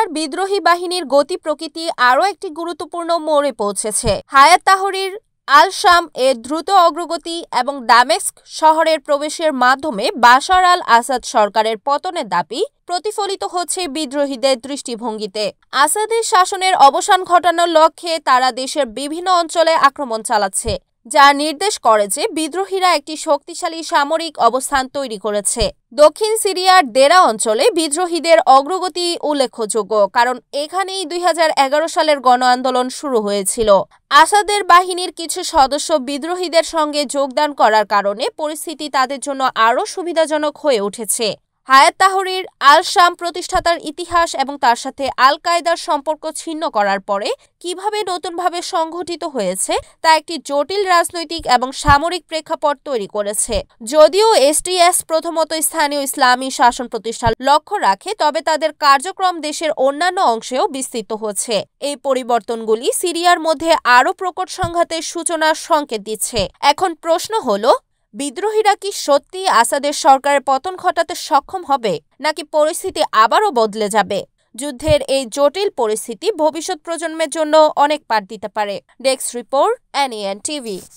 সিরিয়ার বিদ্রোহী বাহিনীর গতি প্রকৃতি আরও একটি গুরুত্বপূর্ণ মোড়ে পৌঁছেছে। হায়াত তাহরির আল শাম এর দ্রুত অগ্রগতি এবং দামেস্ক শহরের প্রবেশের মাধ্যমে বাশার আল আসাদ সরকারের পতনের দাবি প্রতিফলিত হচ্ছে বিদ্রোহীদের দৃষ্টিভঙ্গিতে। আসাদের শাসনের অবসান ঘটানোর লক্ষ্যে তারা দেশের বিভিন্ন অঞ্চলে আক্রমণ চালাচ্ছে, যা নির্দেশ করে যে বিদ্রোহীরা একটি শক্তিশালী সামরিক অবস্থান তৈরি করেছে। দক্ষিণ সিরিয়ার দেরা অঞ্চলে বিদ্রোহীদের অগ্রগতি উল্লেখযোগ্য, কারণ এখানেই 2011 সালের গণ আন্দোলন শুরু হয়েছিল। আসাদের বাহিনীর কিছু সদস্য বিদ্রোহীদের সঙ্গে যোগদান করার কারণে পরিস্থিতি তাদের জন্য আরও সুবিধাজনক হয়ে উঠেছে। হায়াত তাহরির আল শাম প্রতিষ্ঠাতার ইতিহাস এবং তার সাথে আল কায়েদার সম্পর্ক ছিন্ন করার পরে কিভাবে নতুনভাবে সংঘটিত হয়েছে তা একটি জটিল রাজনৈতিক এবং সামরিক প্রেক্ষাপট তৈরি করেছে। যদিও এসডিএস প্রথমত স্থানীয় ইসলামী শাসন প্রতিষ্ঠার লক্ষ্য রাখে, তবে তাদের কার্যক্রম দেশের অন্যান্য অংশেও বিস্তৃত হচ্ছে। এই পরিবর্তনগুলি সিরিয়ার মধ্যে আরও প্রকট সংঘাতের সূচনার সংকেত দিচ্ছে। এখন প্রশ্ন হলো, বিদ্রোহীরা কি সত্যি আসাদের সরকারের পতন ঘটাতে সক্ষম হবে, নাকি পরিস্থিতি আবারও বদলে যাবে? যুদ্ধের এই জটিল পরিস্থিতি ভবিষ্যৎ প্রজন্মের জন্য অনেক পাঠ দিতে পারে। Desk report, NAN TV।